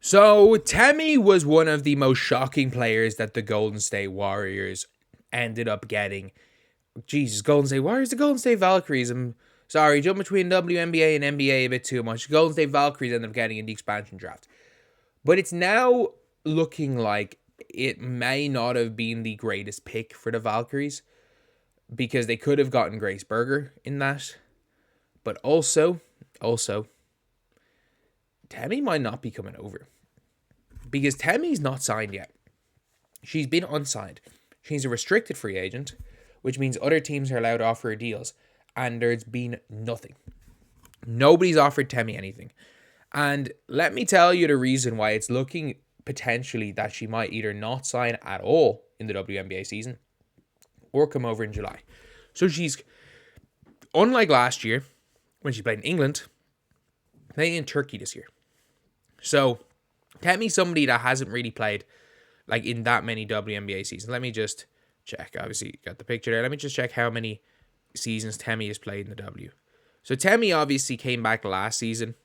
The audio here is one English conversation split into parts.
So, Temi was one of the most shocking players that the Golden State Warriors ended up getting. Jesus, Golden State Warriors, the Golden State Valkyries. I'm sorry, jump between WNBA and NBA a bit too much. Golden State Valkyries ended up getting in the expansion draft. But it's now looking like it may not have been the greatest pick for the Valkyries, because they could have gotten Grace Berger in that. But also, Temi might not be coming over, because Temi's not signed yet. She's been unsigned. She's a restricted free agent, which means other teams are allowed to offer her deals, and there's been nothing. Nobody's offered Temi anything. And let me tell you the reason why it's looking potentially that she might either not sign at all in the WNBA season or come over in July. So she's, unlike last year when she played in England, playing in Turkey this year. So Temi's somebody that hasn't really played like in that many WNBA seasons. Let me just check. Obviously, got the picture there. Let me just check how many seasons Temi has played in the W. So Temi obviously came back last season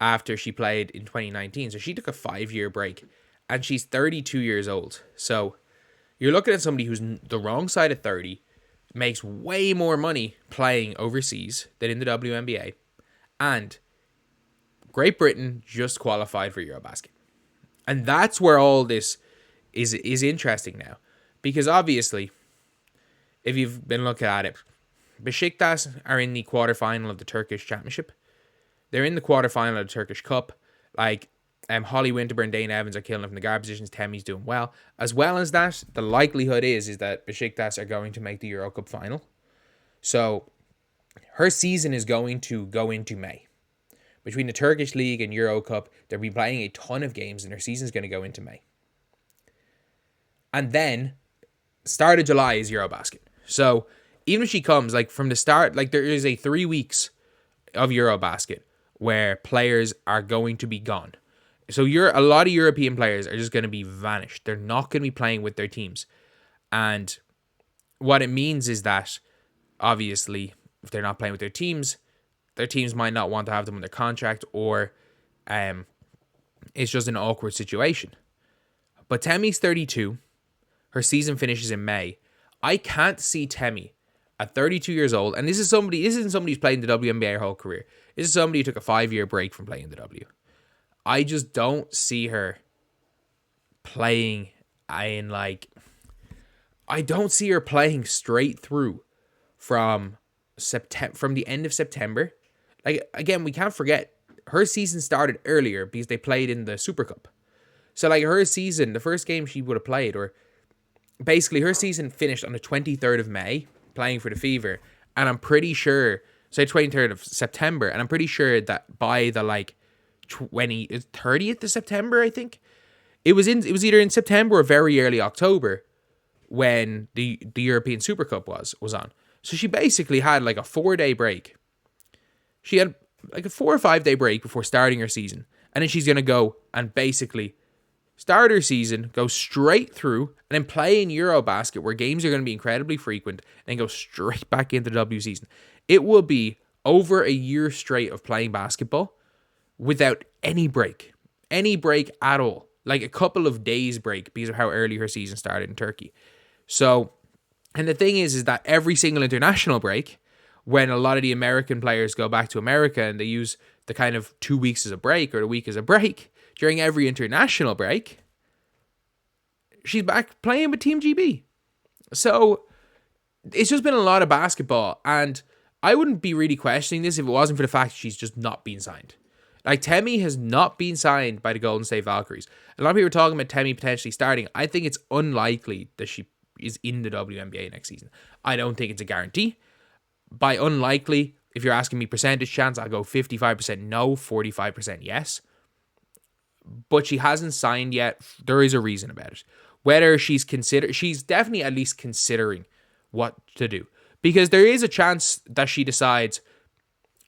after she played in 2019. So she took a 5-year break, and she's 32 years old. So you're looking at somebody who's the wrong side of 30, makes way more money playing overseas than in the WNBA, and Great Britain just qualified for Eurobasket. And that's where all this is interesting now. Because obviously, if you've been looking at it, Besiktas are in the quarterfinal of the Turkish Championship. They're in the quarterfinal of the Turkish Cup. Like, Holly Winterburn and Dane Evans are killing it from the guard positions. Temi's doing well. As well as that, the likelihood is that Besiktas are going to make the Euro Cup final. So, her season is going to go into May. Between the Turkish League and Euro Cup, they'll be playing a ton of games, and their season is going to go into May. And then, start of July is Eurobasket. So, even if she comes, like, from the start, like, there is a 3 weeks of Eurobasket where players are going to be gone. So, a lot of European players are just going to be vanished. They're not going to be playing with their teams. And what it means is that, obviously, if they're not playing with their teams might not want to have them under contract, or it's just an awkward situation. But Temi's 32. Her season finishes in May. I can't see Temi at 32 years old, and this isn't somebody who's played in the WNBA her whole career. This is somebody who took a 5-year break from playing in the W. I just don't see her playing I don't see her playing straight through from the end of September. Like, again, we can't forget, her season started earlier because they played in the Super Cup. So, like, her season, the first game she would have played, or basically her season finished on the 23rd of May, playing for the Fever. And I'm pretty sure, say 23rd of September, and I'm pretty sure that by the, 30th of September, I think, it was either in September or very early October when the European Super Cup was on. So she basically had, like, a 4-day break. She had like a 4 or 5 day break before starting her season. And then she's going to go and basically start her season, go straight through, and then play in Eurobasket, where games are going to be incredibly frequent, and then go straight back into the W season. It will be over a year straight of playing basketball without any break at all. Like a couple of days break because of how early her season started in Turkey. So, and the thing is that every single international break, when a lot of the American players go back to America and they use the kind of 2 weeks as a break or the week as a break, during every international break, she's back playing with Team GB. So it's just been a lot of basketball, and I wouldn't be really questioning this if it wasn't for the fact she's just not been signed. Like, Temi has not been signed by the Golden State Valkyries. A lot of people are talking about Temi potentially starting. I think it's unlikely that she is in the WNBA next season. I don't think it's a guarantee. By unlikely, if you're asking me percentage chance, I'll go 55% no, 45% yes. But she hasn't signed yet. There is a reason about it. Whether she's definitely at least considering what to do. Because there is a chance that she decides,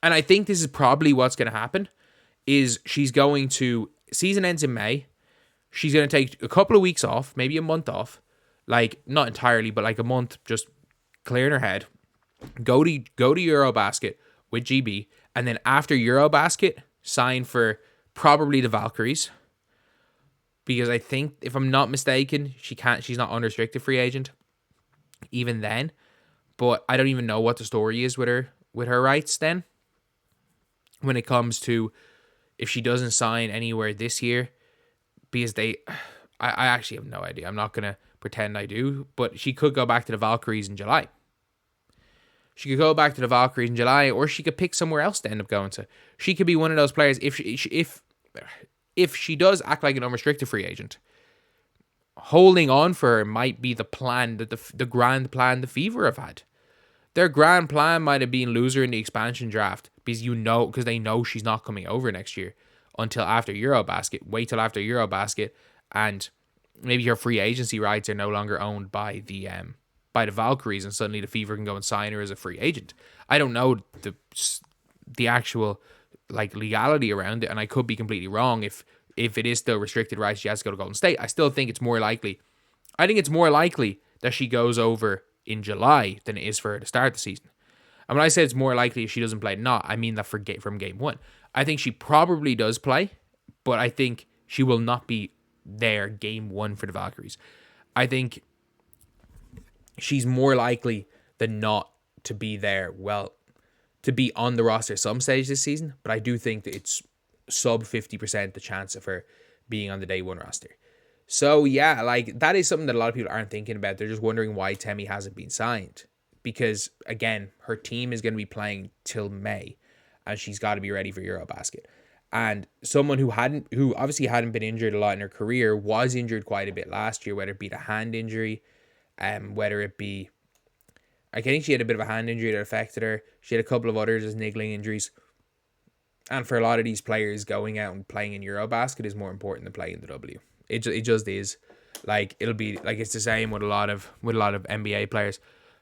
and I think this is probably what's going to happen, is season ends in May. She's going to take a couple of weeks off, maybe a month off. Like, not entirely, but like a month, just clearing her head. Go to Eurobasket with GB, and then after Eurobasket, sign for probably the Valkyries, because I think, if I'm not mistaken, she's not unrestricted free agent even then. But I don't even know what the story is with her rights then, when it comes to if she doesn't sign anywhere this year, because I actually have no idea. I'm not going to pretend I do, but she could go back to the Valkyries in July. She could go back to the Valkyries in July, or she could pick somewhere else to end up going to. She could be one of those players, if she does act like an unrestricted free agent, holding on for her might be the plan, that the grand plan the Fever have had. Their grand plan might have been lose her in the expansion draft, because they know she's not coming over next year until after Eurobasket. Wait till after Eurobasket, and maybe her free agency rights are no longer owned by the Valkyries, and suddenly the Fever can go and sign her as a free agent. I don't know the actual legality around it, and I could be completely wrong. If it is still restricted rights, she has to go to Golden State. I still think it's more likely. I think it's more likely that she goes over in July than it is for her to start the season. And when I say it's more likely if she doesn't play, I mean that from game one. I think she probably does play, but I think she will not be there game one for the Valkyries. I think she's more likely than not to be there, to be on the roster some stage this season, but I do think that it's sub 50% the chance of her being on the day one roster. So yeah, that is something that a lot of people aren't thinking about. They're just wondering why Temi hasn't been signed, because again, her team is going to be playing till May, and she's got to be ready for Eurobasket. And someone who obviously hadn't been injured a lot in her career was injured quite a bit last year, whether it be the hand injury, whether it be, I think she had a bit of a hand injury that affected her. She had a couple of others as niggling injuries. And for a lot of these players, going out and playing in Eurobasket is more important than playing the W. It just is. It'll be it's the same with a lot of NBA players.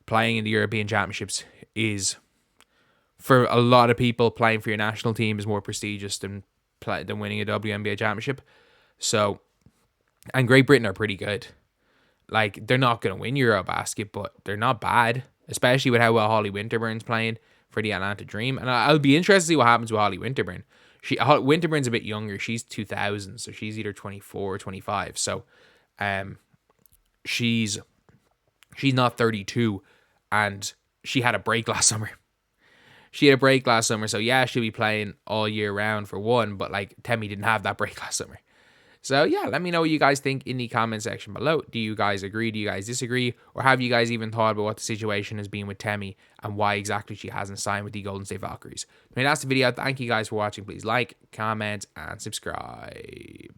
Playing in the European Championships is, for a lot of people, playing for your national team is more prestigious than winning a WNBA championship. So, and Great Britain are pretty good. They're not going to win Eurobasket, but they're not bad, especially with how well Holly Winterburn's playing for the Atlanta Dream. And I'll be interested to see what happens with Holly Winterburn. Winterburn's a bit younger. She's 2000, so she's either 24 or 25. So she's not 32, and she had a break last summer. So yeah, she'll be playing all year round for one, but Temi didn't have that break last summer. So yeah, let me know what you guys think in the comment section below. Do you guys agree? Do you guys disagree? Or have you guys even thought about what the situation has been with Temi and why exactly she hasn't signed with the Golden State Valkyries? I mean, that's the video. Thank you guys for watching. Please like, comment, and subscribe.